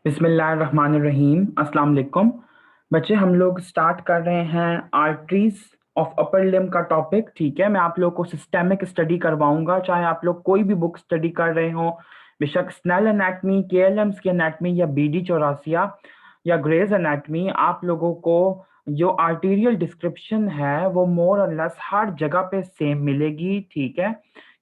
बिस्मिल्लाहिर्रहमानिर्रहीम अस्सलाम वालेकुम। बच्चे हम लोग स्टार्ट कर रहे हैं आर्टरीज ऑफ अपर लिम्ब का टॉपिक। ठीक है, मैं आप लोग को सिस्टेमिक स्टडी करवाऊंगा, चाहे आप लोग कोई भी बुक स्टडी कर रहे हो, बेशक स्नेल एनाटमी, केएलएम्स की एनाटमी या बीडी चौरासिया या ग्रेज एनाटमी। आप लोगों को जो आर्टीरियल डिस्क्रिप्शन है वो मोर और लेस हर जगह पे सेम मिलेगी। ठीक है,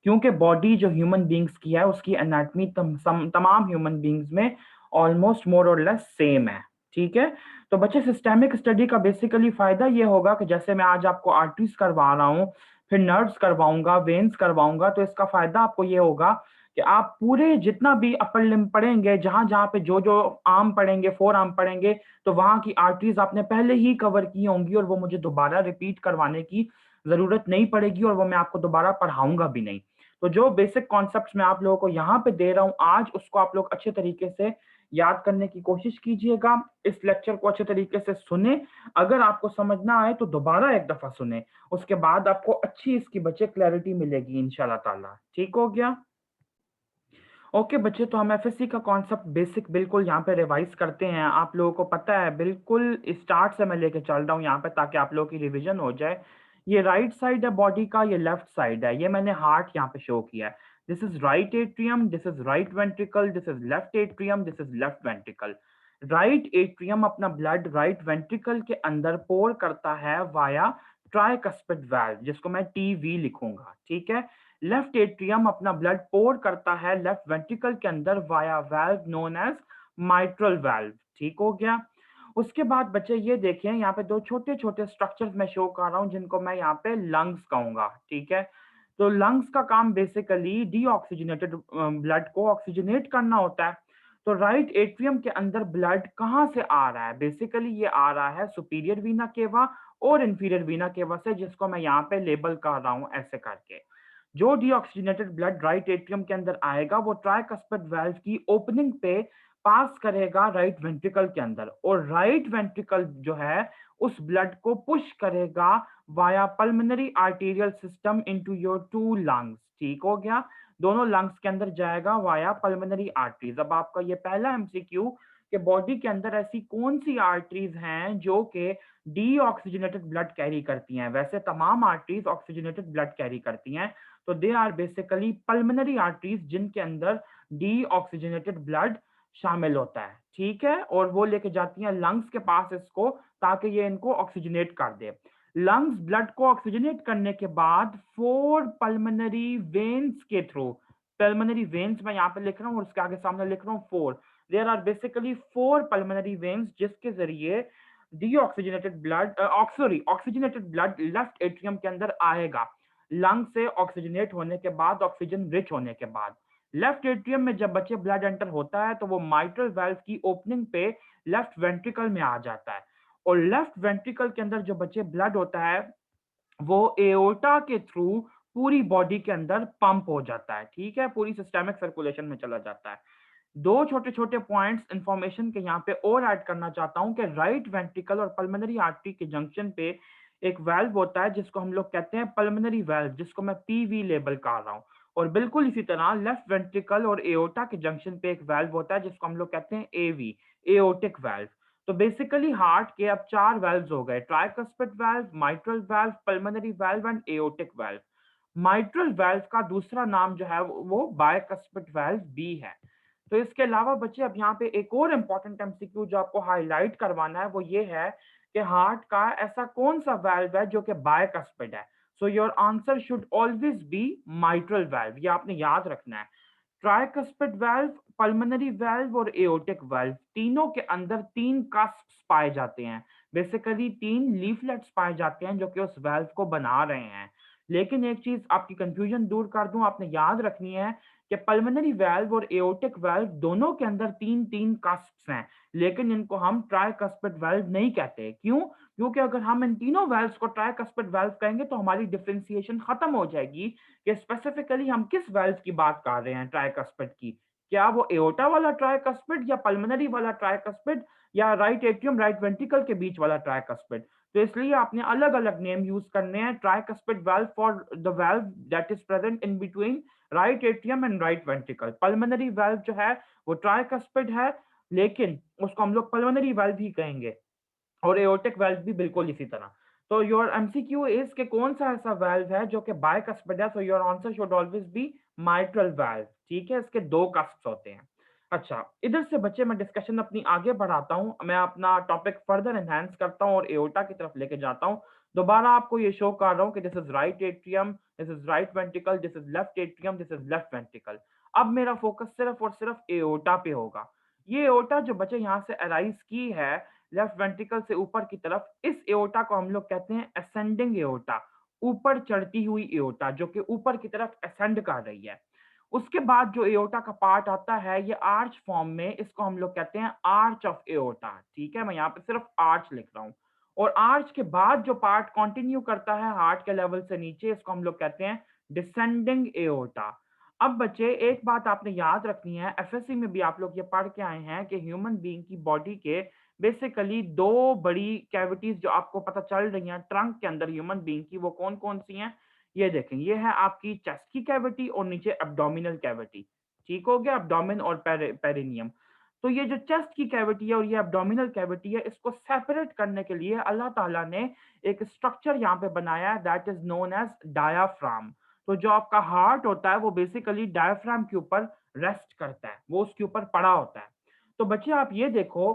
क्योंकि बॉडी जो ह्यूमन बींग्स की है उसकी एनाटमी तमाम ह्यूमन बींग्स में ऑलमोस्ट मोर और लेस सेम है। ठीक है, तो बच्चे सिस्टेमिक स्टडी का बेसिकली फायदा ये होगा कि जैसे मैं आज आपको आर्टरीज करवा रहा हूँ, फिर नर्व्स करवाऊंगा, वेन्स करवाऊंगा, तो इसका फायदा आपको ये होगा कि आप पूरे जितना भी अपर लिम्ब पढ़ेंगे, जहां जहां पे जो जो आर्म पढ़ेंगे, फोर आर्म पढ़ेंगे, तो वहां की आर्टरीज आपने पहले ही कवर की होंगी और वो मुझे दोबारा रिपीट करवाने की जरूरत नहीं पड़ेगी और वो मैं आपको दोबारा पढ़ाऊंगा भी नहीं। तो जो बेसिक कॉन्सेप्ट्स मैं आप लोगों को यहाँ पे दे रहा हूँ आज, उसको आप लोग अच्छे तरीके से याद करने की कोशिश कीजिएगा। इस लेक्चर को अच्छे तरीके से सुने, अगर आपको समझ ना आए तो दोबारा एक दफा सुने, उसके बाद आपको अच्छी इसकी बच्चे क्लैरिटी मिलेगी इंशाल्लाह ताला। ठीक हो गया? ओके बच्चे, तो हम एफएससी का कॉन्सेप्ट बेसिक बिल्कुल यहाँ पे रिवाइज करते हैं। आप लोगों को पता है, बिल्कुल स्टार्ट से मैं लेके चल रहा हूँ यहाँ पे ताकि आप लोगों की रिवीजन हो जाए। ये राइट साइड है बॉडी का, ये लेफ्ट साइड है, ये मैंने हार्ट यहाँ पे शो किया है। This is right atrium, this is right ventricle, this is left atrium, this is left ventricle. Right atrium अपना ब्लड राइट वेंट्रिकल के अंदर पोर करता है वाया ट्राइकस्पिड वाल्व, जिसको मैं टीवी लिखूंगा। ठीक है, लेफ्ट एट्रियम अपना ब्लड पोर करता है लेफ्ट वेंट्रिकल के अंदर via valve known as mitral valve. ठीक हो गया? उसके बाद बच्चे ये देखें, यहाँ पे दो छोटे छोटे स्ट्रक्चर्स मैं शो कर रहा हूँ जिनको मैं यहाँ पे लंग्स कहूंगा। ठीक है, तो लंग्स का काम बेसिकली डीऑक्सीजनेटेड ब्लड को ऑक्सीजनेट करना होता है। तो राइट एट्रियम के अंदर ब्लड कहाँ से आ रहा है? बेसिकली ये आ रहा है सुपीरियर वीना केवा और इंफीरियर वीना केवा से, जिसको मैं यहाँ पे लेबल कर रहा हूँ ऐसे करके। जो डीऑक्सीजनेटेड ब्लड राइट एट्रियम के अंदर आएगा वो ट्राइकस्पिड वाल्व की ओपनिंग पे पास करेगा राइट वेंट्रिकल के अंदर, और राइट वेंट्रिकल जो है उस ब्लड को पुश करेगा via pulmonary arterial system into your two lungs. ठीक हो गया? दोनों लंग्स के अंदर जाएगा वाया पल्मोनरी आर्टरीज। अब आपका ये पहला एमसीक्यू कि बॉडी के अंदर ऐसी कौन सी आर्टरीज हैं जो कि डीऑक्सीजनेटेड ब्लड कैरी करती हैं? वैसे तमाम आर्टरीज ऑक्सीजनेटेड ब्लड कैरी करती हैं, तो they are basically pulmonary arteries जिनके अंदर डीऑक्सीजनेटेड ब्लड शामिल होता है। ठीक है, और वो लेके जाती हैं लंग्स के पास इसको, ताकि ये इनको ऑक्सीजनेट कर दे। लंग्स ब्लड को ऑक्सीजनेट करने के बाद फोर पल्मोनरी वेन्स के थ्रू, पल्मोनरी वेन्स मैं यहाँ पे लिख रहा हूँ और उसके आगे सामने लिख रहा हूँ four, there are basically four pulmonary veins जिसके जरिए deoxygenated blood sorry oxygenated blood left atrium के अंदर आएगा। लंग से ऑक्सीजनेट होने के बाद, ऑक्सीजन रिच होने के बाद, लेफ्ट एट्रियम में जब बच्चे ब्लड एंटर होता है तो वो माइट्रल वाल्व की ओपनिंग पे लेफ्ट वेंट्रिकल में आ जाता है, और लेफ्ट वेंट्रिकल के अंदर जो बच्चे ब्लड होता है वो एओर्टा के थ्रू पूरी बॉडी के अंदर पंप हो जाता है। ठीक है, पूरी सिस्टेमिक सर्कुलेशन में चला जाता है। दो छोटे छोटे पॉइंट्स इंफॉर्मेशन के यहाँ पे और ऐड करना चाहता हूं कि राइट वेंट्रिकल और पल्मोनरी आर्टरी के जंक्शन पे एक वाल्व होता है जिसको हम लोग कहते हैं पल्मोनरी वाल्व, जिसको मैं पीवी लेबल कर रहा हूँ। और बिल्कुल इसी तरह लेफ्ट वेंट्रिकल और एओर्टा के जंक्शन पे एक वाल्व होता है जिसको हम लोग कहते हैं एवी, एओर्टिक वाल्व। तो बेसिकली हार्ट के अब चार वाल्व्स हो गए: tricuspid valve, mitral valve, pulmonary valve and aortic valve. Mitral valve का दूसरा नाम जो है वो बायकस्पिड वाल्व भी है। तो इसके अलावा बच्चे अब यहाँ पे एक और इम्पॉर्टेंट एमसीक्यू जो आपको हाईलाइट करवाना है वो ये है कि हार्ट का ऐसा कौन सा वाल्व है जो कि बायकस्पिड है। So your answer should always be mitral valve, ये आपने याद रखना है। ट्राइकस्पिड वाल्व, पल्मोनरी वाल्व और एओर्टिक वाल्व, तीनों के अंदर तीन कस्प्स पाए जाते हैं। बेसिकली तीन लीफलेट्स पाए जाते हैं जो कि उस वाल्व को बना रहे हैं। लेकिन एक चीज आपकी कंफ्यूजन दूर कर दूं, आपने याद रखनी है कि पल्मोनरी वाल्व और एओर्टिक वाल्व दोनों के अंदर तीन तीन कस्प्स हैं, लेकिन इनको हम ट्राइकस्पिड वाल्व नहीं कहते। क्यों? क्योंकि अगर हम इन तीनों वाल्व्स को ट्राइकस्पिड वाल्व कहेंगे तो हमारी डिफरेंशिएशन खत्म हो जाएगी कि स्पेसिफिकली हम किस वाल्व की बात कर रहे हैं ट्राइकस्पिड की। क्या वो एओर्टा वाला ट्राइकस्पिड या पल्मोनरी वाला ट्राइकस्पिड या राइट एट्रियम राइट वेंट्रिकल के बीच वाला ट्राइकस्पिड? तो इसलिए आपने अलग अलग नेम यूज करने हैं। Tricuspid valve for the valve that is present in between right atrium and right ventricle. Pulmonary valve जो है वो ट्राइकस्पिड है, लेकिन उसको हम लोग पल्मोनरी वाल्व ही कहेंगे, और एओर्टिक वाल्व भी बिल्कुल इसी तरह। तो योर एमसीक्यू इज के कौन सा ऐसा वाल्व है जो कि बायकस्पिड है, so your answer should always be mitral valve. ठीक है, इसके दो कस्प्स होते हैं। अच्छा, इधर से बच्चे मैं डिस्कशन अपनी आगे बढ़ाता हूँ, मैं अपना टॉपिक फर्दर एनहांस करता हूँ और एओर्टा की तरफ लेके जाता हूँ। दोबारा आपको ये शो कर रहा हूँ कि this is right atrium, this is right ventricle, this is left atrium, this is left ventricle. अब मेरा फोकस सिर्फ और सिर्फ एओर्टा पे होगा। ये एओर्टा जो बच्चे यहाँ से अराइज की है लेफ्ट वेंट्रिकल से ऊपर की तरफ, इस एओर्टा को हम लोग कहते हैं असेंडिंग एओर्टा, ऊपर चढ़ती हुई एओर्टा जो कि ऊपर की तरफ असेंड कर रही है। उसके बाद जो एओर्टा का पार्ट आता है ये आर्च फॉर्म में, इसको हम लोग कहते हैं आर्च ऑफ एओर्टा। ठीक है, मैं यहाँ पे सिर्फ आर्च लिख रहा हूँ। और आर्च के बाद जो पार्ट कंटिन्यू करता है हार्ट के लेवल से नीचे, इसको हम लोग कहते हैं डिसेंडिंग एओर्टा। अब बच्चे एक बात आपने याद रखनी है, एफएससी में भी आप लोग ये पढ़ के आए हैं कि ह्यूमन बीइंग की बॉडी के बेसिकली दो बड़ी कैविटीज जो आपको पता चल रही हैं ट्रंक के अंदर ह्यूमन बीइंग की, वो कौन कौन सी हैं? ये देखें, ये है आपकी चेस्ट की कैविटी और नीचे एब्डोमिनल कैविटी। ठीक हो गया, एब्डोमिन और पेरिनियम। तो ये जो चेस्ट की कैविटी है और ये एब्डोमिनल कैविटी है, इसको सेपरेट करने के लिए अल्लाह ताला ने एक स्ट्रक्चर यहाँ पे बनाया है, that is known as diaphragm. तो जो आपका हार्ट होता है वो बेसिकली डायाफ्राम के ऊपर रेस्ट करता है, वो उसके ऊपर पड़ा होता है। तो बच्चे आप ये देखो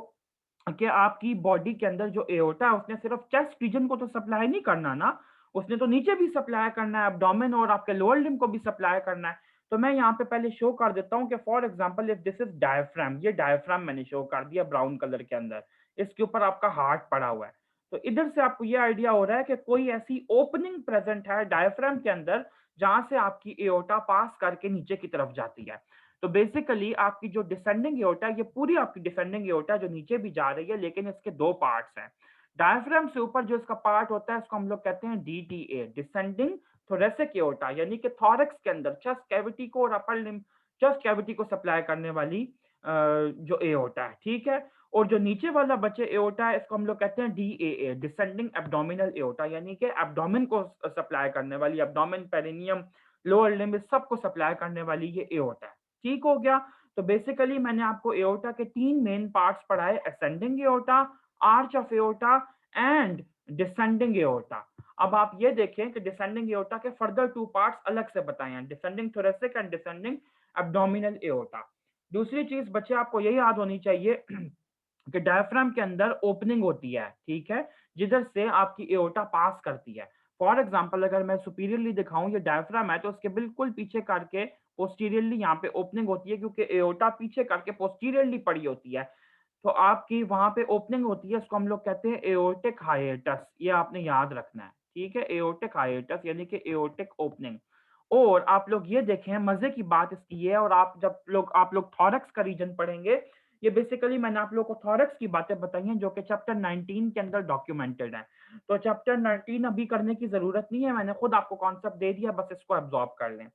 कि आपकी बॉडी के अंदर जो एओर्टा है उसने सिर्फ चेस्ट रीजन को तो सप्लाई नहीं करना ना, उसने तो नीचे भी सप्लाई करना है, एब्डोमेन और आपके लोअर लिम्ब को भी सप्लाई करना है। तो मैं यहाँ पे पहले शो कर देता हूँ कि for example if this is diaphragm, ये डायफ्राम मैंने शो कर दिया ब्राउन कलर के अंदर, इसके ऊपर आपका हार्ट पड़ा हुआ है। तो इधर से आपको ये आइडिया हो रहा है कि कोई ऐसी ओपनिंग प्रेजेंट है डायफ्राम के अंदर जहां से आपकी एओर्टा पास करके नीचे की तरफ जाती है। तो बेसिकली आपकी जो डिसेंडिंग एओर्टा है, ये पूरी आपकी डिसेंडिंग एओर्टा जो नीचे भी जा रही है, लेकिन इसके दो पार्ट्स हैं। डायफ्राम से ऊपर जो इसका पार्ट होता है इसको हम लोग कहते हैं डीटीए, डिसेंडिंग थोरेसिक एओर्टा, यानी कि थॉरक्स के अंदर चेस्ट कैविटी को और अपर लिम्ब चेस्ट कैविटी को सप्लाई करने वाली जो एओर्टा है। ठीक है, और जो नीचे वाला बचे एओर्टा है इसको हम लोग कहते हैं डीएए, डिसेंडिंग एब्डोमिनल एओर्टा, यानी कि एब्डोमिन को सप्लाई करने वाली, एब्डोमिन, पेरिनियम, लोअर लिम्ब सबको सप्लाई करने वाली ये एओर्टा है। ठीक हो गया। तो बेसिकली मैंने आपको एओर्टा के तीन मेन पार्ट्स पढ़ाए, ascending aorta, arch of aorta and descending aorta. अब आप ये देखें कि डिसेंडिंग एओर्टा के फर्दर टू पार्ट्स अलग से बताए हैं, descending thoracic and descending abdominal aorta. दूसरी चीज बच्चे आपको ये याद होनी चाहिए कि डायफ्राम के अंदर ओपनिंग होती है, ठीक है, जिधर से आपकी एओर्टा पास करती है। फॉर एग्जांपल अगर मैं सुपीरियरली दिखाऊं, ये डायफ्राम है तो उसके बिल्कुल पीछे करके पोस्टीरियरली यहाँ पे ओपनिंग होती है, क्योंकि एओर्टा पीछे करके पोस्टीरियरली पड़ी होती है। तो आपकी वहां पे ओपनिंग होती है, इसको हम लोग कहते हैं एओर्टिक हाइएटस, ये आपने याद रखना है। ठीक है, एओर्टिक हाइएटस यानी कि एओर्टिक ओपनिंग। और आप लोग ये देखें, मजे की बात इसकी है, और आप लोग थॉरक्स का रीजन पढ़ेंगे, ये बेसिकली मैंने आप लोगों को थॉरक्स की बातें बताई हैं जो कि चैप्टर 19 के अंदर डॉक्यूमेंटेड है। तो चैप्टर 19 अभी करने की जरूरत नहीं है, मैंने खुद आपको कॉन्सेप्ट दे दिया, बस इसको एब्जॉर्ब कर लें।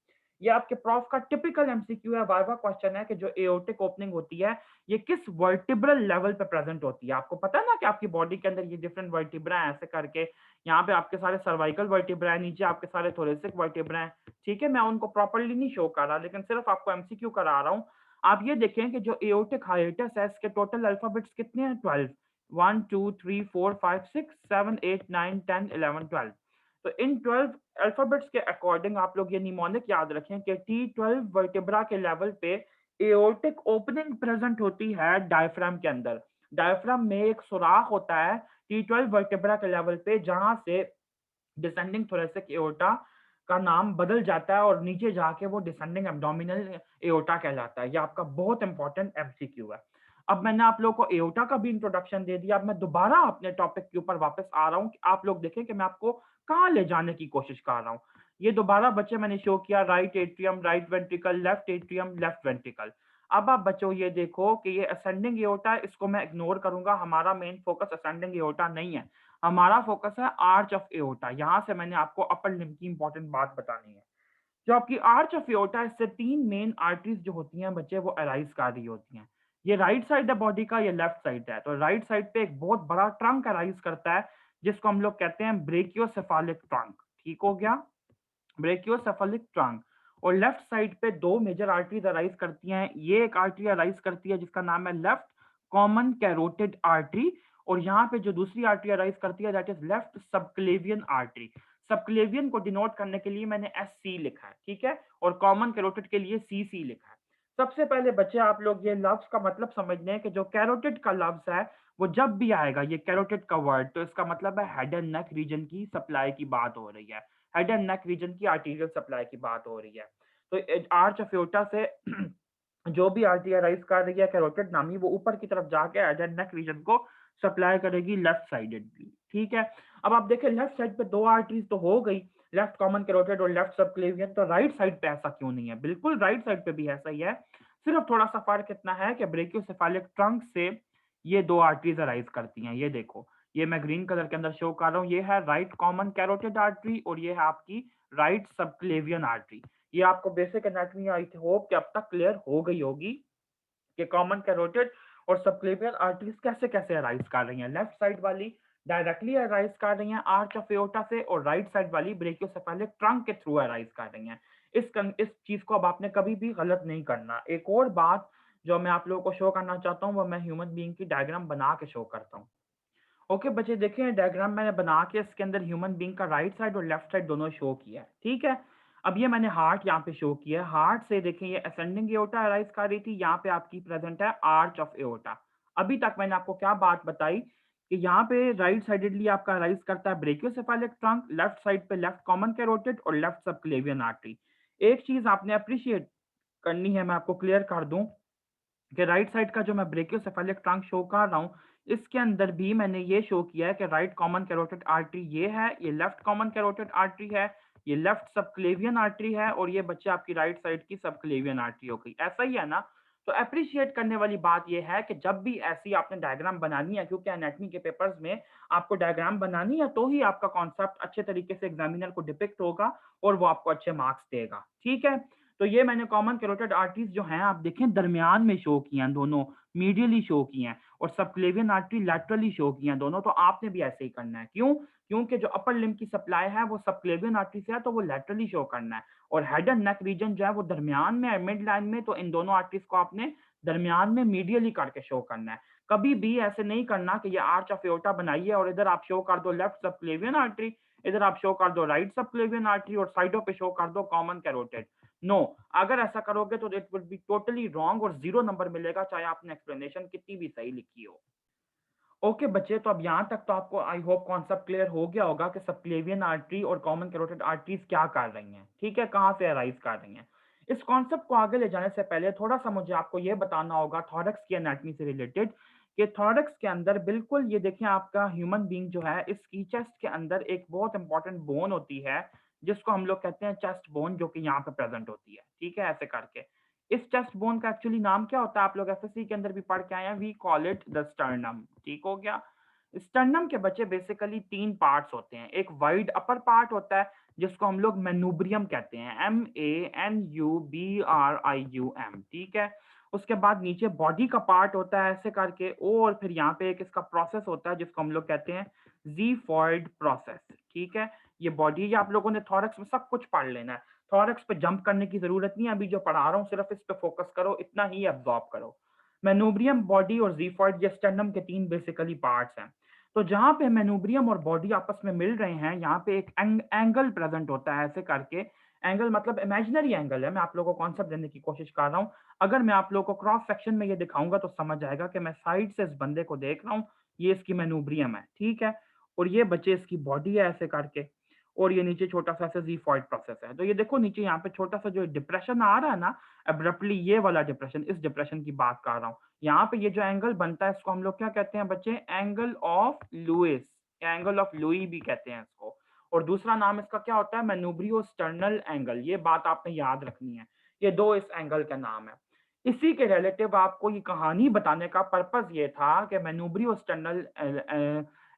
ये आपके प्रॉफ का टिपिकल एमसीक्यू है, वाइवा क्वेश्चन है कि जो एओर्टिक ओपनिंग होती है ये किस वर्टिब्रल लेवल पे प्रेजेंट होती है। आपको पता है ना कि आपकी बॉडी के अंदर ये डिफरेंट वर्टिब्रा है, ऐसे करके यहाँ पे आपके सारे सर्वाइकल वर्टिब्रा है, नीचे आपके सारे थोरेसिक वर्टिब्रा है। ठीक है, मैं उनको प्रॉपर्ली नहीं शो कर रहा, लेकिन सिर्फ आपको एमसीक्यू करा रहा हूँ। आप ये देखें कि जो एओर्टिक हाइएटस है इसके टोटल अल्फाबेट्स कितने हैं? 12, 1 2 3 4 5 6 7 8 9 10 11 12। तो इन 12 अल्फाबेट्स के अकॉर्डिंग आप लोग ये निमोनिक याद रखें कि T12 वर्टिब्रा के लेवल पे एओर्टिक ओपनिंग प्रेजेंट होती है डायफ्राम के अंदर। डायफ्राम में एक सुराख होता है T12 वर्टिब्रा के लेवल पे, जहां से डिसेंडिंग थोरेसिक एओर्टा का नाम बदल जाता है और नीचे जाके वो डिसेंडिंग एब्डोमिनल एओर्टा कहलाता है। ये आपका बहुत इंपॉर्टेंट एमसीक्यू है। अब मैंने आप लोगों को एओर्टा का भी इंट्रोडक्शन दे दिया, अब मैं दोबारा अपने टॉपिक के ऊपर वापस आ रहा हूँ कि आप लोग देखें कि मैं आपको कहाँ ले जाने की कोशिश कर रहा हूँ। ये दोबारा बच्चे मैंने शो किया, right atrium, right ventricle, left atrium, left ventricle. अब आप बच्चों ये देखो कि ये असेंडिंग एओर्टा है, इसको मैं इग्नोर करूंगा, हमारा मेन फोकस असेंडिंग एओर्टा नहीं है, हमारा फोकस है आर्च ऑफ एओर्टा। यहां से मैंने आपको अपर लिम्ब की इंपॉर्टेंट बात बतानी है। जो आपकी आर्च ऑफ एओर्टा, इससे तीन मेन आर्टरीज जो होती हैं बच्चे वो अराइज कर रही होती हैं। ये राइट साइड है बॉडी का, ये लेफ्ट साइड है। तो राइट साइड पे एक बहुत बड़ा ट्रंक अराइज करता है जिसको हम लोग कहते हैं ब्रेकियोसेफालिक ट्रंक। ठीक हो गया, ब्रेकियोसेफालिक ट्रंक। और लेफ्ट साइड पे दो मेजर आर्टरीज अराइज करती हैं, ये एक आर्टरी अराइज करती है जिसका नाम है लेफ्ट कॉमन कैरोटिड आर्टरी, और यहाँ पे जो दूसरी आर्टरी अराइज करती है that is left subclavian artery. Subclavian को डिनोट करने के लिए मैंने एस सी लिखा है, ठीक है, और कॉमन कैरोटिड के लिए सी सी लिखा है। सबसे पहले बच्चे आप लोग ये लफ्ज का मतलब समझने हैं कि जो कैरोटिड का लफ्ज है वो जब भी आएगा ये कैरोटिड का वर्ड, तो इसका मतलब है हेड एंड नेक रीजन की सप्लाई की बात हो रही है, हेड एंड नेक रीजन की आर्टीरियल सप्लाई की बात हो रही है। तो आर्च ऑफ एओर्टा से जो भी आर्टरी अराइज कर रही है कैरोटिड नामी, वो ऊपर की तरफ जाके हेड एंड नेक रीजन को सप्लाई करेगी लेफ्ट साइडेडली, ठीक है। अब आप देखें लेफ्ट साइड पे दो आर्टरीज तो हो गई, लेफ्ट कॉमन कैरोटिड और लेफ्ट सबक्लेवियन, तो राइट साइड पे ऐसा क्यों नहीं है? बिल्कुल राइट साइड पे भी ऐसा ही है, सिर्फ थोड़ा सा फर्क इतना है कि ब्रेकियोसेफालिक ट्रंक से ये दो आर्टरीज अराइज करती हैं। ये देखो, ये मैं ग्रीन कलर के अंदर शो कर रहा हूँ, ये है राइट कॉमन कैरोटिड आर्टरी और ये है आपकी राइट सबक्लेवियन आर्टरी। ये आपको बेसिक एनाटॉमी आई होप कि अब तक क्लियर हो गई होगी कि कॉमन कैरोटिड और सबक्लेवियन आर्टरीज कैसे कैसे अराइज कर रही हैं। लेफ्ट साइड वाली डायरेक्टली अराइज कर रही हैं आर्च ऑफ एओर्टा से, और राइट साइड वाली ब्रेकियोसेफालिक ट्रंक के थ्रू अराइज कर रही हैं। इस चीज को अब आपने कभी भी गलत नहीं करना। एक और बात जो मैं आप लोगों को शो करना चाहता हूँ वो मैं ह्यूमन बीइंग की डायग्राम बना के शो करता हूँ। ओके बच्चे देखिए, डायग्राम मैंने बना के इसके अंदर ह्यूमन बीइंग का राइट साइड और लेफ्ट साइड दोनों शो किया है, ठीक है। अब ये मैंने हार्ट यहाँ पे शो किया है, हार्ट से देखिए ये असेंडिंग एओर्टा अराइज कर रही थी, यहाँ पे आपकी प्रेजेंट है आर्च ऑफ एओर्टा। अभी तक मैंने आपको क्या बात बताई कि यहाँ पे राइट साइडेडली आपका अराइज करता है ब्रेकियोसेफालिक ट्रंक, लेफ्ट साइड पे लेफ्ट कॉमन कैरोटिड और लेफ्ट सबक्लेवियन आर्टरी। एक चीज आपने अप्रिशिएट करनी है, मैं आपको क्लियर कर दूं कि राइट साइड का जो मैं ब्रेकियोसेफालिक ट्रंक शो कर रहा हूँ, इसके अंदर भी मैंने ये शो किया है कि राइट कॉमन कैरोटिड आर्टरी ये है, ये लेफ्ट कॉमन कैरोटिड आर्टरी है, ये लेफ्ट सबक्लेवियन आर्टरी है, और ये बच्चे आपकी राइट साइड की सबक्लेवियन आर्टरी हो गई। ऐसा ही है ना? तो अप्रिशिएट करने वाली बात यह है कि जब भी ऐसी आपने डायग्राम बनानी है, क्योंकि एनाटॉमी के पेपर्स में आपको डायग्राम बनानी है तो ही आपका कॉन्सेप्ट अच्छे तरीके से एग्जामिनर को डिपिक्ट होगा और वो आपको अच्छे मार्क्स देगा, ठीक है। तो ये मैंने कॉमन कैरोटिड आर्टरीज जो हैं आप देखें दरमियान में शो किए हैं, दोनों मीडियली शो किए हैं, और सबक्लेवियन आर्टरी लैटरली शो किए हैं दोनों। तो आपने भी ऐसे ही करना है, क्यों? क्योंकि जो अपर लिम्ब की सप्लाई है वो सबक्लेवियन आर्टरी से है, तो वो लैटरली शो करना है, और हेड एंड नेक रीजन जो है वो दरमियान में है, मिड लाइन में, तो इन दोनों आर्टरीज को आपने दरमियान में मीडियली करके शो करना है। कभी भी ऐसे नहीं करना कि ये आर्च ऑफ एओर्टा बनाइए और इधर आप शो कर दो लेफ्ट सबक्लेवियन आर्टरी, इधर आप शो कर दो राइट सबक्लेवियन आर्टरी, और साइडों पे शो कर दो कॉमन कैरोटिड। नो, अगर ऐसा करोगे तो it would be totally wrong और 0 नंबर मिलेगा, चाहे आपने एक्सप्लेनेशन कितनी भी सही लिखी हो। ओके बच्चे, तो अब यहाँ तक तो आपको आई होप कॉन्सेप्ट क्लियर हो गया होगा कि सबक्लेवियन आर्टरी और कॉमन कैरोटिड आर्टरीज क्या कर रही हैं, ठीक है, कहाँ से अराइज कर रही हैं। इस कॉन्सेप्ट को आगे ले जाने से पहले थोड़ा सा मुझे आपको ये बताना होगा थॉरैक्स की एनाटॉमी से रिलेटेड, कि थॉरैक्स के अंदर बिल्कुल ये देखें आपका ह्यूमन बीइंग जो है इसकी चेस्ट के अंदर एक बहुत इंपॉर्टेंट बोन होती है जिसको हम लोग कहते हैं चेस्ट बोन, जो कि यहाँ पे प्रेजेंट होती है, ठीक है, ऐसे करके। इस चेस्ट बोन का एक्चुअली नाम क्या होता है? आप लोग एफएससी के अंदर भी पढ़ के आए हैं, we call it the sternum, ठीक हो गया। स्टर्नम के बच्चे बेसिकली तीन पार्ट्स होते हैं। एक वाइड अपर पार्ट होता है जिसको हम लोग मेनूब्रियम कहते हैं, MANUBRIUM, ठीक है। उसके बाद नीचे बॉडी का पार्ट होता है ऐसे करके, और फिर यहाँ पे एक इसका प्रोसेस होता है जिसको हम लोग कहते हैं ज़ीफॉइड प्रोसेस, ठीक है। ये बॉडी, ये आप लोगों ने थॉरैक्स में सब कुछ पढ़ लेना है, थॉरैक्स पे जंप करने की जरूरत नहीं है, अभी जो पढ़ा रहा हूँ सिर्फ इस पे फोकस करो, इतना ही एब्जॉर्ब करो। मेनूब्रियम, बॉडी और ज़ीफॉइड, ये स्टर्नम के तीन बेसिकली पार्ट्स हैं। तो जहां पे मेनूब्रियम और बॉडी आपस में मिल रहे हैं, यहाँ पे एक एंगल प्रेजेंट होता है ऐसे करके। एंगल मतलब इमेजिनरी एंगल है, मैं आप लोगों को कॉन्सेप्ट देने की कोशिश कर रहा हूँ। अगर मैं आप लोगों को क्रॉस सेक्शन में ये दिखाऊंगा तो समझ आएगा कि मैं साइड से इस बंदे को देख रहा हूँ, ये इसकी मेनूब्रियम है, ठीक है, और ये बच्चे इसकी बॉडी है ऐसे करके, और ये नीचे छोटा सा ऐसे ज़ीफॉइड प्रोसेस है। तो ये देखो नीचे यहाँ पे छोटा सा जो डिप्रेशन आ रहा है ना, अब्रप्टली, ये वाला डिप्रेशन, इस डिप्रेशन की बात कर रहा हूँ। यहाँ पे ये जो एंगल बनता है इसको हम लोग क्या कहते हैं बच्चे? Angle of Louis, angle of Louis भी कहते हैं इसको। और दूसरा नाम इसका क्या होता है? मैनूब्रियो स्टर्नल एंगल। ये बात आपने याद रखनी है, ये दो इस एंगल का नाम है। इसी के रिलेटिव आपको ये कहानी बताने का पर्पज ये था कि मैनूब्रियो स्टर्नल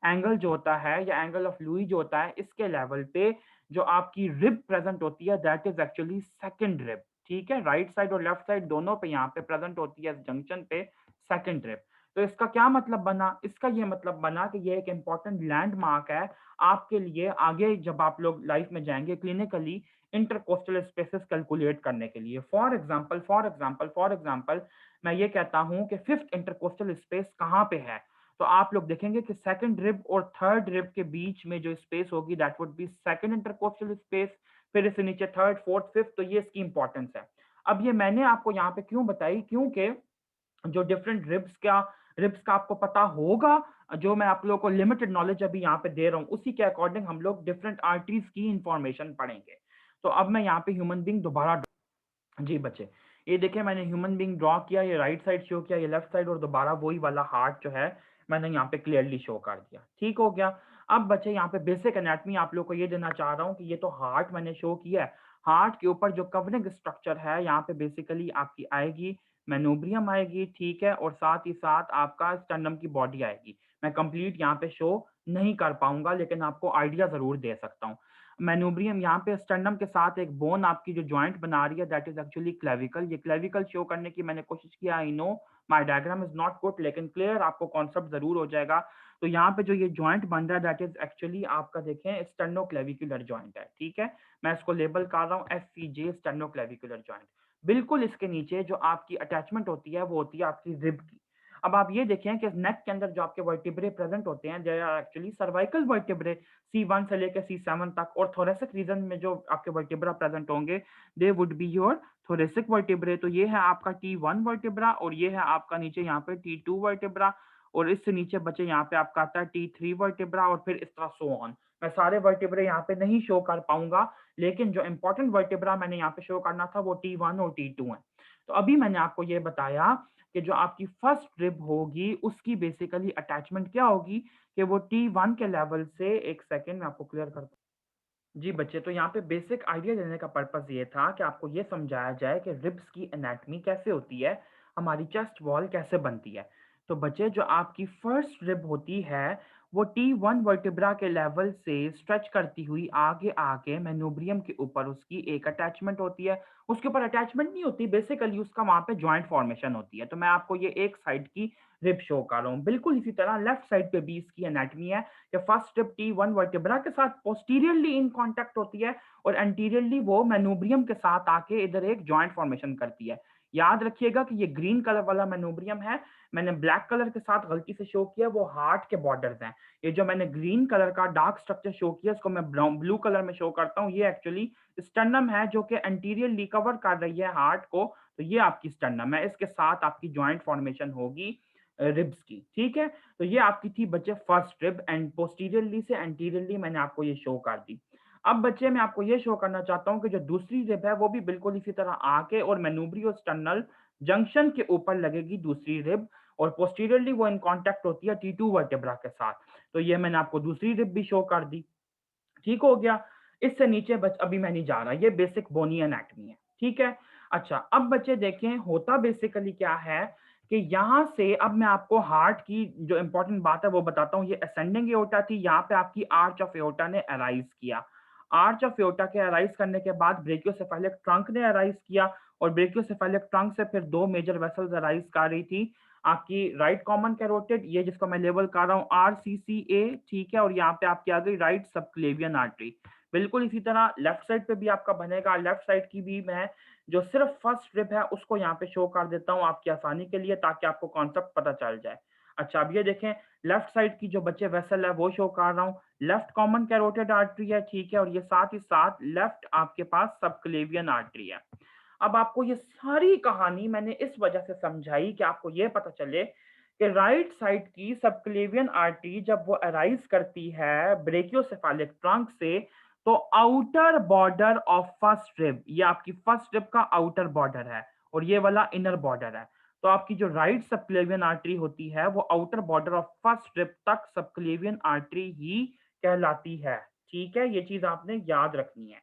एंगल जो होता है या एंगल ऑफ लुई जो होता है, इसके लेवल पे जो आपकी रिब प्रेजेंट होती है that is actually second rib, ठीक है। राइट साइड और लेफ्ट साइड दोनों पे यहाँ पे प्रेजेंट होती है इस जंक्शन पे सेकंड रिब। तो इसका क्या मतलब बना? इसका ये मतलब बना कि ये एक इंपॉर्टेंट लैंडमार्क है आपके लिए आगे जब आप लोग लाइफ में जाएंगे क्लिनिकली इंटरकोस्टल स्पेसेस कैलकुलेट करने के लिए। फॉर एग्जांपल मैं ये कहता हूँ कि फिफ्थ इंटरकोस्टल स्पेस कहाँ पे है, तो आप लोग देखेंगे कि सेकंड रिब और थर्ड रिब के बीच में जो स्पेस होगी that would be second intercostal space, फिर इससे नीचे थर्ड, फोर्थ, फिफ्थ, तो ये इसकी इंपॉर्टेंस है। अब ये मैंने आपको यहाँ पे क्यों बताई, क्योंकि जो डिफरेंट रिब्स का आपको पता होगा, जो मैं आप लोगों को लिमिटेड नॉलेज अभी यहाँ पे दे रहा हूँ, उसी के अकॉर्डिंग हम लोग डिफरेंट आर्टरीज की इंफॉर्मेशन पढ़ेंगे। तो अब मैं यहाँ पे ह्यूमन बींग दोबारा, जी बच्चे, ये देखिए मैंने ह्यूमन बींग ड्रॉ किया, ये राइट साइड शो किया, ये लेफ्ट साइड, और दोबारा वही वाला हार्ट जो है मैंने यहाँ पे क्लियरली शो कर दिया। ठीक हो गया। अब बच्चे यहाँ पे बेसिक एनाटमी आप लोग को ये देना चाह रहा हूँ कि ये तो हार्ट मैंने शो किया है, हार्ट के ऊपर जो कवरिंग स्ट्रक्चर है यहाँ पे बेसिकली आपकी आएगी मेनोब्रियम आएगी, ठीक है, और साथ ही साथ आपका स्टर्नम की बॉडी आएगी। मैं कंप्लीट यहाँ पे शो नहीं कर पाऊंगा, लेकिन आपको आइडिया जरूर दे सकता हूँ। मेनोब्रियम यहाँ पे स्टर्नम के साथ एक बोन आपकी जो जॉइंट बना रही है दैट इज एक्चुअली क्लेविकल। ये क्लेविकल शो करने की मैंने कोशिश किया, I know my diagram is not good, लेकिन क्लियर आपको कॉन्सेप्ट जरूर हो जाएगा। तो यहाँ पे जो ये जॉइंट बन रहा है दैट इज एक्चुअली आपका देखें स्टर्नोक्लेविकुलर जॉइंट है, ठीक है। मैं इसको लेबल कर रहा हूँ एससीजे, स्टर्नोक्लेविकुलर जॉइंट। बिल्कुल इसके नीचे जो आपकी अटैचमेंट होती है वो होती है आपकी रिब की। अब आप ये देखें कि नेक के अंदर जो आपके वर्टिब्रे प्रेजेंट होते हैं they are actually cervical vertebrae, C1 से लेकर C7 तक, और थोरेसिक रीजन में जो आपके वर्टिब्रा प्रेजेंट होंगे they would be your thoracic vertebrae. तो ये है आपका T1 वर्टिब्रा, और ये है आपका नीचे यहाँ पे T2 वर्टिब्रा, और इससे नीचे बचे यहाँ पे आपका आता है T3 वर्टिब्रा, और फिर इस तरह सो ऑन। मैं सारे वर्टिब्रे यहाँ पे नहीं शो कर पाऊंगा, लेकिन जो इंपॉर्टेंट वर्टिब्रा मैंने यहाँ पे शो करना था वो T1 और T2 है। तो अभी मैंने आपको ये बताया कि जो आपकी फर्स्ट रिब होगी उसकी बेसिकली अटैचमेंट क्या होगी, कि वो T1 के लेवल से, एक सेकेंड मैं आपको क्लियर करता हूँ। जी बच्चे, तो यहाँ पे बेसिक आइडिया देने का पर्पस ये था कि आपको ये समझाया जाए कि रिब्स की एनाटमी कैसे होती है, हमारी चेस्ट वॉल कैसे बनती है। तो बच्चे जो आपकी फर्स्ट रिब होती है वो T1 वर्टिब्रा के लेवल से स्ट्रेच करती हुई आगे आगे मेनोब्रियम के ऊपर उसकी एक अटैचमेंट होती है। उसके ऊपर अटैचमेंट नहीं होती, बेसिकली उसका वहां पे जॉइंट फॉर्मेशन होती है। तो मैं आपको ये एक साइड की रिब शो कर रहा हूँ। बिल्कुल इसी तरह लेफ्ट साइड पे भी इसकी एनाटमी है कि फर्स्ट रिब T1 वर्टिब्रा के साथ पोस्टीरियरली इन कांटेक्ट होती है, और एंटीरियरली वो मेनोब्रियम के साथ आके इधर एक जॉइंट फॉर्मेशन करती है। याद रखिएगा कि ये ग्रीन कलर वाला मेनोब्रियम है, मैंने ब्लैक कलर के साथ गलती से शो किया, वो हार्ट के बॉर्डर्स हैं। ये जो मैंने ग्रीन कलर का डार्क स्ट्रक्चर शो किया इसको मैं ब्राउन ब्लू कलर में शो करता हूँ, ये एक्चुअली स्टर्नम है जो कि एंटीरियरली कवर कर रही है हार्ट को। तो ये आपकी स्टर्नम है, इसके साथ आपकी जॉइंट फॉर्मेशन होगी रिब्स की, ठीक है। तो ये आपकी थी बच्चे फर्स्ट रिब, एंड पोस्टीरियरली से एंटीरियरली मैंने आपको ये शो कर दी। अब बच्चे मैं आपको ये शो करना चाहता हूँ कि जो दूसरी रिब है वो भी बिल्कुल इसी तरह आके और मेनूब्रियो स्टर्नल जंक्शन के ऊपर लगेगी दूसरी रिब, और पोस्टीरियरली वो इन कांटेक्ट होती है T2 वर्टेब्रा के साथ। तो ये मैंने आपको दूसरी रिब भी शो कर दी, ठीक हो गया। इससे नीचे बच अभी मैं नहीं जा रहा, ये बेसिक बोनी एनाटमी है, ठीक है। अच्छा, अब बच्चे देखें होता बेसिकली क्या है कि यहाँ से अब मैं आपको हार्ट की जो इंपॉर्टेंट बात है वो बताता हूँ। ये असेंडिंग एओर्टा थी, यहाँ पे आपकी आर्च ऑफ एओर्टा ने अराइज किया। आर्च ऑफ एओर्टा के अराइज करने के बाद ब्रेकियोसेफेलिक ट्रंक ने अराइज किया, और ब्रेकियोसेफेलिक ट्रंक से फिर दो मेजर वेसल्स अराइज कर रही थी। आपकी राइट कॉमन कैरोटिड, ये जिसको मैं लेबल कर रहा हूँ RCCA, ठीक है, और यहाँ पे आपकी आ गई राइट सबक्लेवियन आर्टरी। बिल्कुल इसी तरह लेफ्ट साइड पे भी आपका बनेगा। लेफ्ट साइड की भी मैं जो सिर्फ फर्स्ट रिब है उसको यहाँ पे शो कर देता हूँ आपकी आसानी के लिए, ताकि आपको कॉन्सेप्ट पता चल जाए। अच्छा, अब ये देखें लेफ्ट साइड की जो बच्चे वेसल है वो शो कर रहा हूँ, लेफ्ट कॉमन कैरोटिड आर्टरी है, ठीक है, और ये साथ ही साथ लेफ्ट आपके पास सबक्लेवियन आर्टरी है। अब आपको ये सारी कहानी मैंने इस वजह से समझाई कि आपको ये पता चले कि राइट साइड की सबक्लेवियन आर्टरी जब वो अराइज करती है ब्रेकियोसेफालिक ट्रंक से, तो outer border of first rib, ये आपकी फर्स्ट रिब का आउटर बॉर्डर है, और ये वाला इनर बॉर्डर है। तो आपकी जो राइट सबक्लेवियन आर्टरी होती है वो outer border of first rib तक सबक्लेवियन आर्टरी ही कहलाती है, ठीक है। ये चीज आपने याद रखनी है।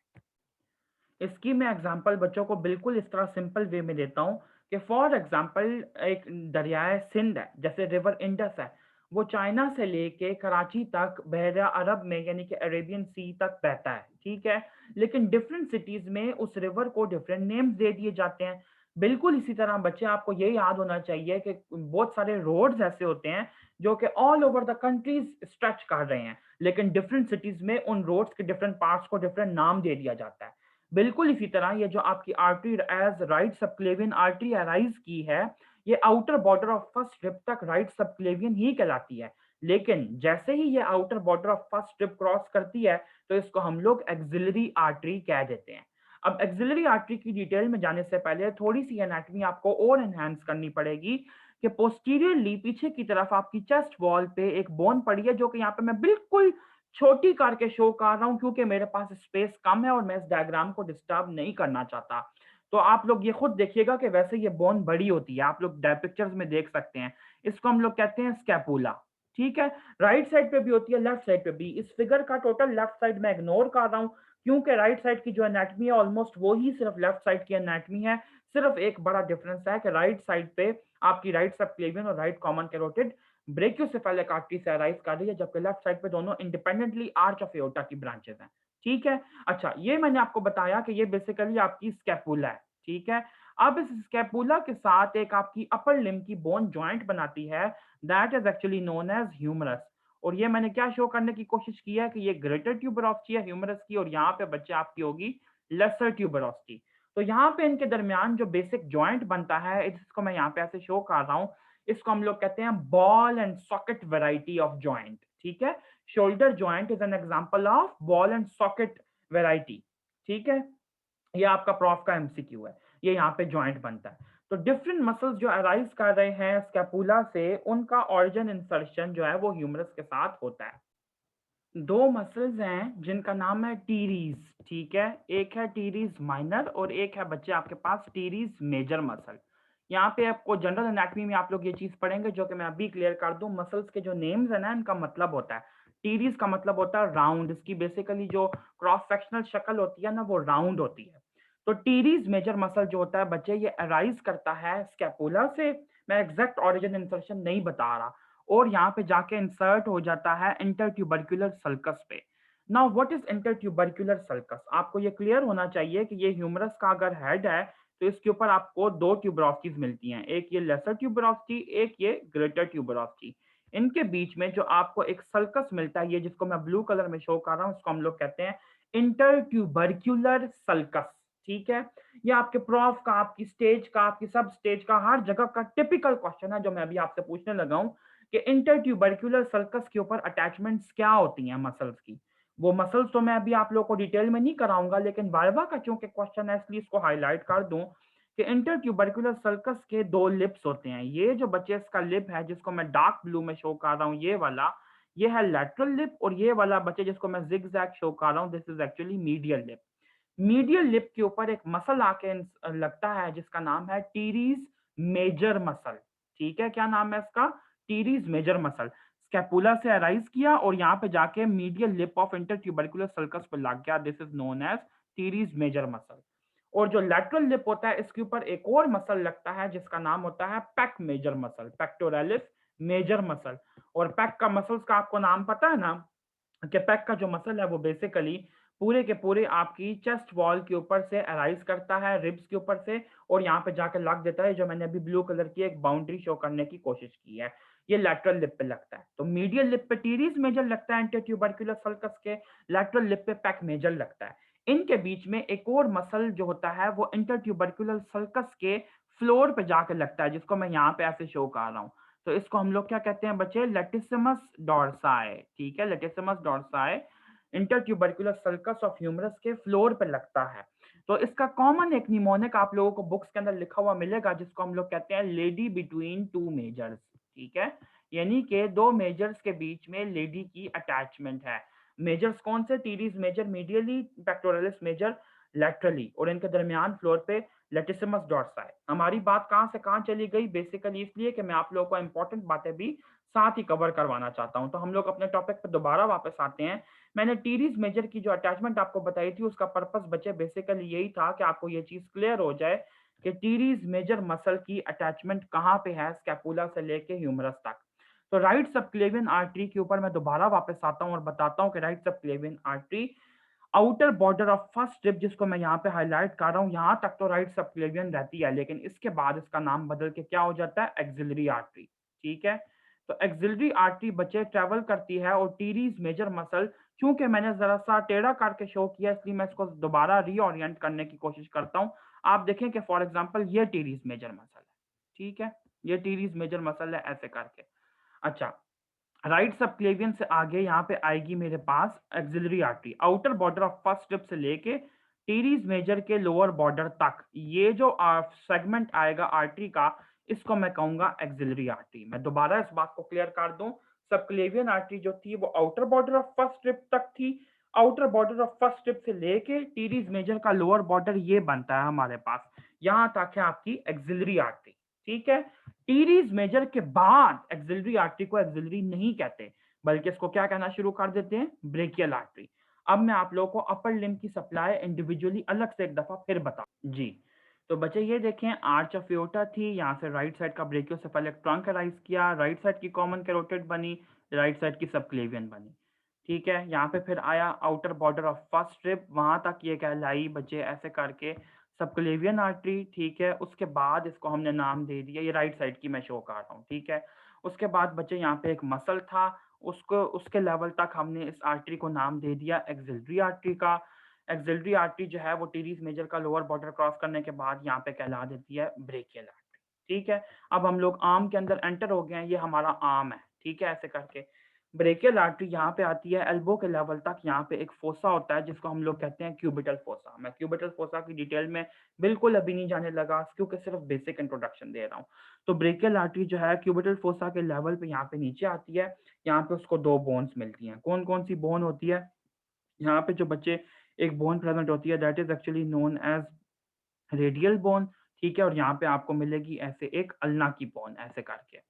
इसकी मैं एग्जांपल बच्चों को बिल्कुल इस तरह सिंपल वे में देता हूँ कि फॉर एग्जांपल एक दरियाए सिंध है, जैसे रिवर इंडस है, वो चाइना से लेके कराची तक बहरा अरब में यानी कि अरेबियन सी तक बहता है, ठीक है। लेकिन डिफरेंट सिटीज में उस रिवर को डिफरेंट नेम्स दे दिए जाते हैं। बिल्कुल इसी तरह बच्चे आपको ये याद होना चाहिए कि बहुत सारे रोड्स ऐसे होते हैं जो कि all over the countries stretch कर रहे हैं, लेकिन डिफरेंट सिटीज में उन रोड्स के डिफरेंट पार्ट्स को डिफरेंट नाम दे दिया जाता है। बिल्कुल इसी तरह ये जो आपकी artery as right subclavian artery arise की है, ये outer border of first rib तक राइट सबक्लेवियन ही कहलाती है, लेकिन जैसे ही ये outer border of first rib cross करती है तो इसको हम लोग एक्सिलरी आर्टरी कह देते हैं। अब एक्सिलरी आर्टरी की डिटेल में जाने से पहले थोड़ी सी एनाटॉमी आपको और एनहांस करनी पड़ेगी कि पोस्टीरियरली पीछे की तरफ आपकी चेस्ट वॉल पे एक बोन पड़ी है, जो कि यहाँ पे मैं बिल्कुल छोटी करके शो कर रहा हूँ क्योंकि मेरे पास स्पेस कम है और मैं इस डायग्राम को डिस्टर्ब नहीं करना चाहता। तो आप लोग ये खुद देखिएगा कि वैसे ये बोन बड़ी होती है, आप लोग पिक्चर्स में देख सकते हैं। इसको हम लोग कहते हैं स्कैपुला। ठीक है, राइट साइड पे भी होती है, लेफ्ट साइड पे भी। इस फिगर का टोटल लेफ्ट साइड में इग्नोर कर रहा हूँ क्योंकि राइट साइड की जो एनाटमी है ऑलमोस्ट वो ही सिर्फ लेफ्ट साइड की एनाटमी है। सिर्फ एक बड़ा डिफरेंस है कि राइट साइड पे आपकी राइट सबक्लेवियन और right common carotid brachiocephalic artery से अराइज कर रही है, जबकि लेफ्ट साइड पे दोनों इंडिपेंडेंटली आर्च ऑफ एओर्टा की ब्रांचेस हैं। ठीक है, अच्छा ये मैंने आपको बताया कि ये बेसिकली आपकी स्कैपुला है। ठीक है, अब इस स्कैपुला के साथ एक आपकी अपर लिम्ब की बोन जॉइंट बनाती है, that is actually known as humerus. और ये मैंने क्या शो करने की कोशिश की है कि ये ग्रेटर ट्यूबरोस्टी है ह्यूमरस की, और यहाँ पे बच्चे आपकी होगी लेसर ट्यूबरोस्टी। तो यहाँ पे इनके दरमियान जो बेसिक जॉइंट बनता है, इसको मैं यहाँ पे ऐसे शो कर रहा हूँ, इसको हम लोग कहते हैं ball and socket variety of joint. ठीक है, shoulder joint is an example of ball and socket variety. ठीक है, ये आपका प्रॉफ का एमसीक्यू है, ये यहाँ पे जॉइंट बनता है। तो डिफरेंट मसल्स जो अराइज कर रहे हैं स्कैपुला से, उनका ऑरिजिन इंसर्शन जो है वो ह्यूमरस के साथ होता है। दो मसल्स हैं जिनका नाम है टीरीज। ठीक है, एक है टीरीज माइनर और एक है बच्चे आपके पास टीरीज मेजर मसल। यहाँ पे आपको जनरल एनाटॉमी में आप लोग ये चीज पढ़ेंगे, जो कि मैं अभी क्लियर कर दूं। मसल्स के जो नेम्स है ना, इनका मतलब होता है, टीरीज का मतलब होता है राउंड। इसकी बेसिकली जो क्रॉस सेक्शनल शक्ल होती है ना, वो राउंड होती है। तो टीरीज मेजर मसल जो होता है बच्चे, ये अराइज करता है स्कैपुला से। मैं एग्जैक्ट ऑरिजिन इंसर्शन नहीं बता रहा, और यहाँ पे जाके इंसर्ट हो जाता है इंटरट्यूबरक्युलर सल्कस पे। Now what is intertubercular sulcus? आपको ये क्लियर होना चाहिए कि ये ह्यूमरस का अगर हेड है तो इसके ऊपर आपको दो ट्यूबरोस्टीज मिलती हैं, एक ये लेसर ट्यूबरोस्टी, एक ये ग्रेटर ट्यूबरोस्टी। इनके बीच में जो आपको एक सल्कस मिलता है, ये जिसको मैं ब्लू कलर में शो कर रहा हूँ, उसको हम लोग कहते हैं इंटरट्यूबरक्युलर सल्कस। ठीक है, ये आपके प्रॉफ का, आपकी स्टेज का, आपकी सब स्टेज का, हर जगह का टिपिकल क्वेश्चन है जो मैं अभी आपसे पूछने लगा हूं कि इंटरट्यूबरक्युलर सल्कस के ऊपर अटैचमेंट्स क्या होती हैं मसल्स की। वो मसल्स तो मैं अभी आप लोगों को डिटेल में नहीं कराऊंगा, लेकिन वाइवा का चूंकि क्वेश्चन है इसलिए इसको हाईलाइट कर दूं कि इंटरट्यूबरक्युलर सल्कस के दो लिप्स होते हैं। ये जो बच्चे इसका लिप है जिसको मैं डार्क ब्लू में शो कर रहा हूँ, ये वाला, ये है लैटरल लिप, और ये वाला बच्चे जिसको मैं जिगजैग शो कर रहा हूँ, this is actually medial lip. Medial lip के ऊपर एक मसल आके लगता है जिसका नाम है टीरीज मेजर मसल। ठीक है, क्या नाम है इसका? Teres major muscle. स्कैपुला से अराइज किया और यहाँ पे जाके medial lip of intertubercular sulcus पे लग गया, this is known as teres major muscle. और जो लैटरल लिप होता है इसके ऊपर एक और मसल लगता है जिसका नाम होता है pec major muscle, pectoralis major muscle. और पेक का मसल्स का आपको नाम पता है ना, कि पेक का जो मसल है वो बेसिकली पूरे के पूरे आपकी चेस्ट वॉल के ऊपर से अराइज करता है, रिब्स के ऊपर से, और यहाँ पे जाकर लग देता है, जो मैंने अभी ब्लू कलर की एक बाउंड्री शो करने की कोशिश की है। ये लैटरल लिप पे लगता है। तो मीडियल लिप पे टीरीज मेजर लगता है इंटरट्यूबरकुलर सल्कस के, लैटरल लिप पे पेक मेजर लगता है। इनके बीच में एक और मसल जो होता है वो इंटरट्यूबरकुलर सल्कस के फ्लोर पे जाकर लगता है, जिसको मैं यहाँ पे ऐसे शो कर रहा हूँ। तो इसको हम लोग क्या कहते हैं बच्चे? लेटिसिमस डॉर्साई। ठीक है, लेटिसिमस डॉर्साई इंटरट्यूबरकुलर सल्कस ऑफ ह्यूमरस के फ्लोर पे लगता है। तो इसका कॉमन एक निमोनिक आप लोगों को बुक्स के अंदर लिखा हुआ मिलेगा, जिसको हम लोग कहते हैं लेडी बिटवीन टू मेजर्स। ठीक है, यानी कि दो मेजर्स के बीच में लेडी की अटैचमेंट है। मेजर्स कौन से? Teres major medially, pectoralis major laterally, और इनके दरमियान फ्लोर पे लेटिसिमस डॉर्साई। हमारी बात कहाँ से कहाँ चली गई? बेसिकली इसलिए कि मैं आप लोगों को इंपॉर्टेंट बातें भी साथ ही कवर करवाना चाहता हूं। तो हम लोग अपने टॉपिक पे दोबारा वापस आते हैं। मैंने टीरीज मेजर की जो अटैचमेंट आपको बताई थी, उसका पर्पस बच्चे बेसिकली यही था कि आपको ये चीज क्लियर हो जाए कि टीरीज मेजर मसल की अटैचमेंट कहाँ पे है स्कैपुला से लेके ह्यूमरस तक। तो राइट सबक्लेवियन आर्टरी के ऊपर मैं दोबारा वापस आता हूँ और बताता हूँ कि right subclavian artery outer border of first rib, जिसको मैं यहाँ पे हाईलाइट कर रहा हूँ, यहाँ तक तो राइट सबक्लेवियन रहती है, लेकिन इसके बाद इसका नाम बदल के क्या हो जाता है? Axillary artery. ठीक है, तो एक्सिलरी आर्टरी बच्चे ट्रेवल करती है, और टीरीज मेजर मसल, क्योंकि मैंने जरा सा टेढ़ा करके शो किया इसलिए मैं इसको दोबारा रीओरिएंट करने की कोशिश करता हूँ। आप देखें कि फॉर एग्जाम्पल ये टीरीज मेजर मसल है। ठीक है, ये टीरीज मेजर मसल है ऐसे करके। अच्छा, राइट सबक्लेवियन से आगे यहाँ पे आएगी मेरे पास axillary artery, outer border of first strip से लेके टीरीज मेजर के लोअर बॉर्डर तक ये जो सेगमेंट आएगा आर्टरी का, इसको मैं कहूंगा एक्सिलरी आर्टरी। मैं दोबारा इस बात को क्लियर कर दूं, सबक्लेवियन आर्टरी जो थी वो outer border of first strip तक थी। Outer border of first strip से लेके टीरीज मेजर का लोअर बॉर्डर ये बनता है हमारे पास, यहां तक है आपकी एक्सिलरी आर्टरी। ठीक है, टीरीज मेजर के बाद एक्सिलरी आर्टरी को एक्सिलरी नहीं कहते, बल्कि इसको क्या कहना शुरू कर देते हैं, ब्रेकियल आर्टरी। अब मैं आप लोगों को अपर लिम्ब की सप्लाई इंडिविजुअली अलग से एक दफा फिर बता जी। तो बच्चे ये देखें, आर्च ऑफ एओर्टा थी, यहाँ से राइट साइड का ब्रेकियोसेफेलिक ट्रंक अराइज किया, राइट साइड की कॉमन कैरोटिड बनी, राइट साइड की सबक्लेवियन बनी। ठीक है, यहाँ पे फिर आया outer border of first strip, वहां तक ये कहलाई बच्चे ऐसे करके सबक्लेवियन आर्टरी। ठीक है, उसके बाद इसको हमने नाम दे दिया, ये राइट साइड की मैं शो कर रहा हूँ। ठीक है, उसके बाद बच्चे यहाँ पे एक मसल था, उसको उसके लेवल तक हमने इस आर्टरी को नाम दे दिया एक्सिलरी आर्टरी का। एक्सिलरी आर्टरी जो है वो टीरीज मेजर का लोअर बॉर्डर क्रॉस करने के बाद यहाँ पे कहला देती है ब्रेकियल आर्टरी। ठीक है, अब हम लोग आर्म के अंदर एंटर हो गए हैं, ये हमारा आर्म है। ठीक है, ऐसे करके ब्रेकियल आर्टरी यहाँ पे आती है एल्बो के लेवल तक, यहाँ पे एक फोसा होता है जिसको हम लोग कहते हैं क्यूबिटल फोसा। मैं क्यूबिटल फोसा की डिटेल में बिल्कुल अभी नहीं जाने लगा, क्योंकि सिर्फ बेसिक इंट्रोडक्शन दे रहा हूँ। तो ब्रेकियल आर्टरी जो है क्यूबिटल फोसा के लेवल पे यहाँ पे नीचे आती है, यहाँ पे उसको दो बोन्स मिलती हैं। कौन कौन सी बोन होती है यहाँ पे जो बच्चे, एक बोन प्रेजेंट होती है that is actually known as radial bone. ठीक है, और यहाँ पे आपको मिलेगी ऐसे एक अल्ना की बोन ऐसे करके।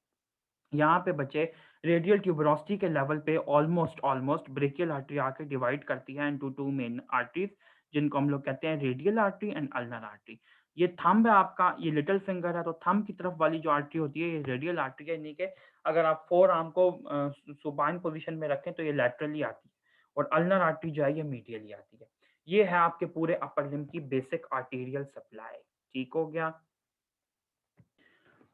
यहाँ पे बच्चे रेडियल ट्यूबरोसिटी के लेवल पे ऑलमोस्ट ऑलमोस्ट ब्रेकियल आर्टरी आके डिवाइड करती है इनटू टू मेन आर्टरीज, जिनको हम लोग कहते हैं radial artery and ulnar artery. ये थंब है आपका, ये लिटिल फिंगर है, तो थंब की तरफ वाली जो आर्टरी होती है ये रेडियल आर्टरी है, यानी कि अगर आप फोर आर्म को सुबाइन पोजीशन में रखें तो ये लैटरली आती है, और अल्नर आर्टरी जो है ये मीडियली आती है। ये है आपके पूरे अपर लिम्ब की बेसिक आर्टेरियल सप्लाई। ठीक हो गया।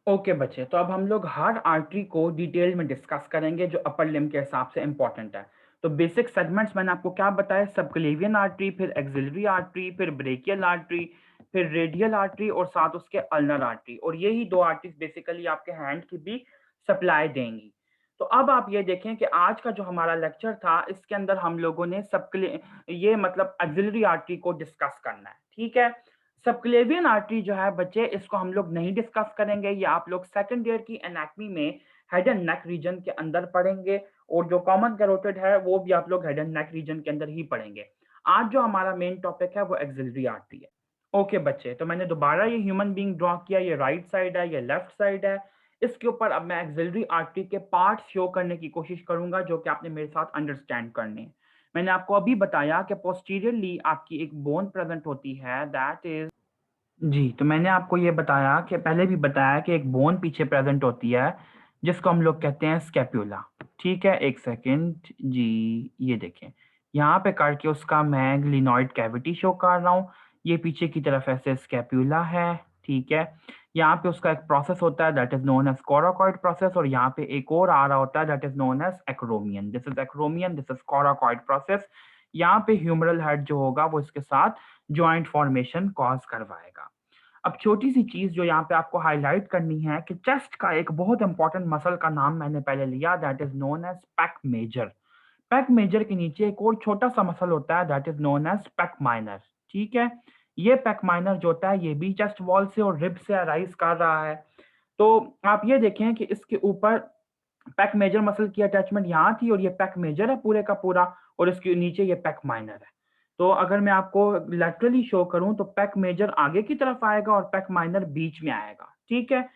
ओके बच्चे, तो अब हम लोग हर आर्टरी को डिटेल में डिस्कस करेंगे जो अपर लिम्ब के हिसाब से इंपॉर्टेंट है। तो बेसिक सेगमेंट्स मैंने आपको क्या बताया, सबक्लेवियन आर्टरी, फिर एक्सिलरी आर्टरी, फिर ब्रेकियल आर्टरी, फिर रेडियल आर्टरी, और साथ उसके अल्नर आर्टरी, और यही दो आर्टरीज बेसिकली आपके हैंड की भी सप्लाई देंगी। तो अब आप ये देखें कि आज का जो हमारा लेक्चर था इसके अंदर हम लोगों ने सबक्ले ये मतलब एक्सिलरी आर्टरी को डिस्कस करना है। ठीक है, सबक्लेवियन आर्टरी जो है बच्चे, इसको हम लोग नहीं डिस्कस करेंगे, ये आप लोग सेकंड ईयर की एनाटमी में हेड एंड नेक रीजन के अंदर पढ़ेंगे, और जो कॉमन कैरोटिड है वो भी आप लोग हेड एंड नेक रीजन के अंदर ही पढ़ेंगे। आज जो हमारा मेन टॉपिक है वो एक्सिलरी आर्टरी है। ओके बच्चे, तो मैंने दोबारा ये ह्यूमन बीइंग ड्रॉ किया, ये राइट साइड है, ये लेफ्ट साइड है। इसके ऊपर अब मैं एक्सिलरी आर्टरी के पार्ट शो करने की कोशिश करूंगा जो कि आपने मेरे साथ अंडरस्टैंड करने हैं। मैंने आपको अभी बताया कि पोस्टीरियरली आपकी एक बोन प्रेजेंट होती है, दैट इज जी। तो मैंने आपको ये बताया कि पहले भी बताया कि एक बोन पीछे प्रेजेंट होती है जिसको हम लोग कहते हैं स्कैप्यूला। ठीक है, एक सेकंड जी, ये देखें यहाँ पे करके उसका मैं ग्लिनॉइड कैविटी शो कर रहा हूँ, ये पीछे की तरफ ऐसे स्कैप्यूला है। ठीक है, यहाँ पे उसका एक प्रोसेस होता है that is known as coracoid process, और यहाँ पे एक और आ रहा होता है that is known as acromion. This is acromion, this is coracoid process. यहाँ पे ह्यूमरल हेड जो होगा वो इसके साथ ज्वाइंट फॉर्मेशन कॉज करवाएगा। अब छोटी सी चीज जो यहाँ पे आपको हाईलाइट करनी है कि चेस्ट का एक बहुत इंपॉर्टेंट मसल का नाम मैंने पहले लिया, that is known as pec major. Pec major के नीचे एक और छोटा सा मसल होता है that is known as pec minor. ठीक है, ये पेक माइनर जो होता है ये भी चेस्ट वॉल से और रिब से अराइज कर रहा है। तो आप ये देखें कि इसके ऊपर पैक मेजर मसल की अटैचमेंट यहाँ थी, और ये पैक मेजर है पूरे का पूरा, और इसके नीचे ये पैक माइनर है। तो अगर मैं आपको लैटरली शो करूं तो पैक मेजर आगे की तरफ आएगा और पैक माइनर बीच में आएगा। ठीक है,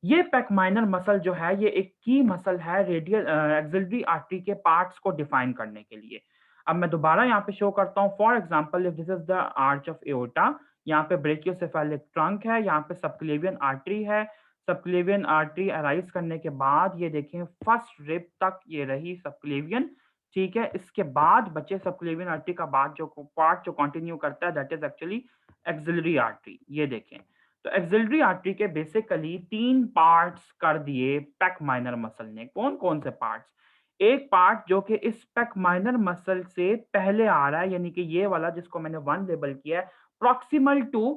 ये पैक माइनर मसल जो है ये एक की मसल है रेडियल एक्सिलरी आर्टरी के पार्ट्स को डिफाइन करने के लिए। अब मैं दोबारा यहाँ पे शो करता हूँ, for example if this is the arch of aorta, यहाँ पे ब्रेकियोसेफेलिक ट्रंक है, यहाँ पे सबक्लेवियन आर्टरी है। सबक्लेवियन आर्टरी अराइज करने के बाद ये देखें फर्स्ट रिब तक ये रही सबक्लेवियन। ठीक है, इसके बाद बचे सबक्लेवियन आर्टरी का बाद जो पार्ट जो कंटिन्यू करता है that is actually axillary artery. ये देखें, तो एक्सिलरी आर्टरी के बेसिकली तीन पार्ट्स कर दिए पैक माइनर मसल ने। कौन कौन से पार्ट्स, एक पार्ट जो कि इस पैक माइनर मसल से पहले आ रहा है, यानी कि ये वाला जिसको मैंने वन लेबल किया है, प्रॉक्सिमल टू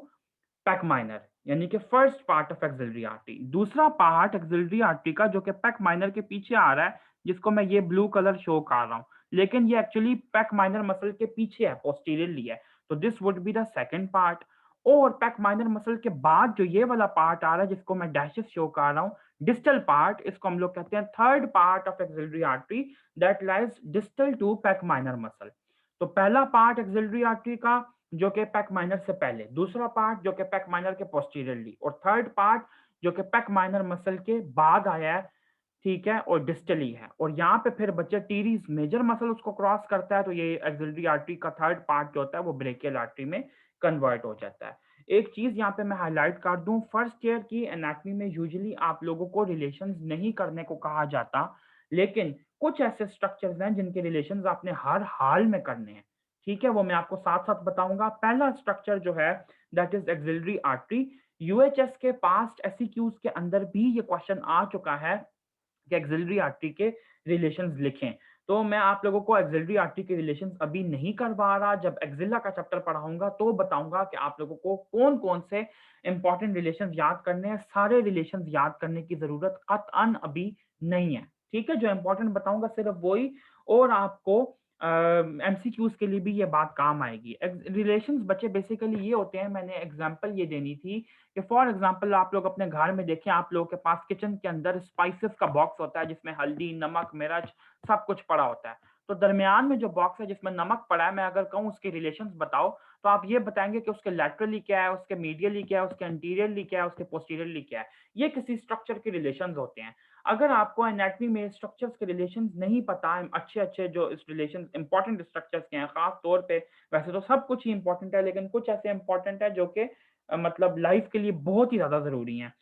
पैक माइनर, यानी कि first part of axillary artery. दूसरा पार्ट एक्सिलरी आर्टरी का जो कि पेक माइनर के पीछे आ रहा है, जिसको मैं ये ब्लू कलर शो कर रहा हूँ, लेकिन ये एक्चुअली पेक माइनर मसल के पीछे है, पोस्टीरियरली है, तो this would be the second part. और पेक माइनर मसल के बाद जो ये वाला पार्ट आ रहा है, जिसको मैं डैशेस शो कर रहा हूँ, डिस्टल पार्ट, इसको हम लोग कहते हैं third part of axillary artery that lies distal to pec minor muscle. तो पहला पार्ट एक्सिलरी आर्टरी का जो कि पेक माइनर से पहले, दूसरा पार्ट जो कि पेक माइनर के पोस्टीरियरली, और थर्ड पार्ट जो कि पेक माइनर मसल के बाद आया है, ठीक है, और डिस्टली है। और यहाँ पे फिर बच्चे टीरीज मेजर मसल उसको क्रॉस करता है, तो ये एक्सिलरी आर्टरी का थर्ड पार्ट जो होता है वो ब्रेकियल आर्टरी में कन्वर्ट हो जाता है। एक चीज यहाँ पे मैं हाईलाइट कर दूं, फर्स्ट ईयर की एनाटॉमी में यूजुअली आप लोगों को रिलेशंस नहीं करने को कहा जाता, लेकिन कुछ ऐसे स्ट्रक्चर्स हैं जिनके रिलेशंस आपने हर हाल में करने हैं, ठीक है, वो मैं आपको साथ साथ बताऊंगा। पहला स्ट्रक्चर जो है that is axillary artery. UHS के पास्ट एससीक्यूज के अंदर भी ये क्वेश्चन आ चुका है कि एक्सिलरी आर्टरी के रिलेशंस लिखें, तो मैं आप लोगों को एक्सिलरी आर्टरी के रिलेशंस अभी नहीं करवा रहा, जब एक्सिला का चैप्टर पढ़ाऊंगा तो बताऊंगा कि आप लोगों को कौन कौन से इंपॉर्टेंट रिलेशंस याद करने हैं। सारे रिलेशंस याद करने की जरूरत कतअन अभी नहीं है, ठीक है, जो इंपॉर्टेंट बताऊंगा सिर्फ वही, और आपको एमसीक्यूज के लिए भी ये बात काम आएगी। रिलेशंस बच्चे बेसिकली ये होते हैं, मैंने एग्जांपल ये देनी थी कि फॉर एग्जांपल आप लोग अपने घर में देखें, आप लोगों के पास किचन के अंदर स्पाइसेस का बॉक्स होता है जिसमें हल्दी, नमक, मिर्च सब कुछ पड़ा होता है। तो दरमियान में जो बॉक्स है जिसमें नमक पड़ा है, मैं अगर कहूँ उसके रिलेशंस बताओ, तो आप ये बताएंगे कि उसके लैटरली क्या है, उसके मीडियली क्या है, उसके एंटीरियरली क्या है, उसके पोस्टीरियरली क्या है। ये किसी स्ट्रक्चर के रिलेशंस होते हैं। अगर आपको एनाटॉमी में स्ट्रक्चर्स के रिलेशंस नहीं पता, अच्छे अच्छे जो इस रिलेशन इंपॉर्टेंट स्ट्रक्चर्स के हैं, खास तौर पे वैसे तो सब कुछ ही इंपॉर्टेंट है, लेकिन कुछ ऐसे इंपॉर्टेंट है जो कि मतलब लाइफ के लिए बहुत ही ज्यादा जरूरी है।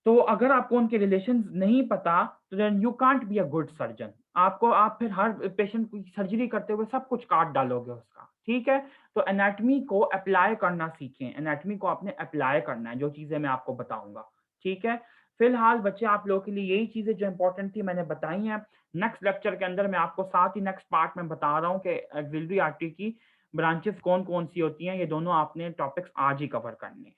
तो अगर आपको उनके रिलेशंस नहीं पता, तो then you can't be a good surgeon. आप फिर हर पेशेंट की सर्जरी करते हुए सब कुछ काट डालोगे उसका, ठीक है। तो एनाटॉमी को अप्लाई करना सीखें, एनाटॉमी को आपने अप्लाई करना है, जो चीजें मैं आपको बताऊंगा, ठीक है। फिलहाल बच्चे आप लोगों के लिए यही चीजें जो इंपॉर्टेंट थी मैंने बताई हैं। नेक्स्ट लेक्चर के अंदर मैं आपको साथ ही नेक्स्ट पार्ट में बता रहा हूँ कि एक्सिलरी आर्टरी की ब्रांचेस कौन कौन सी होती हैं। ये दोनों आपने टॉपिक्स आज ही कवर करने हैं।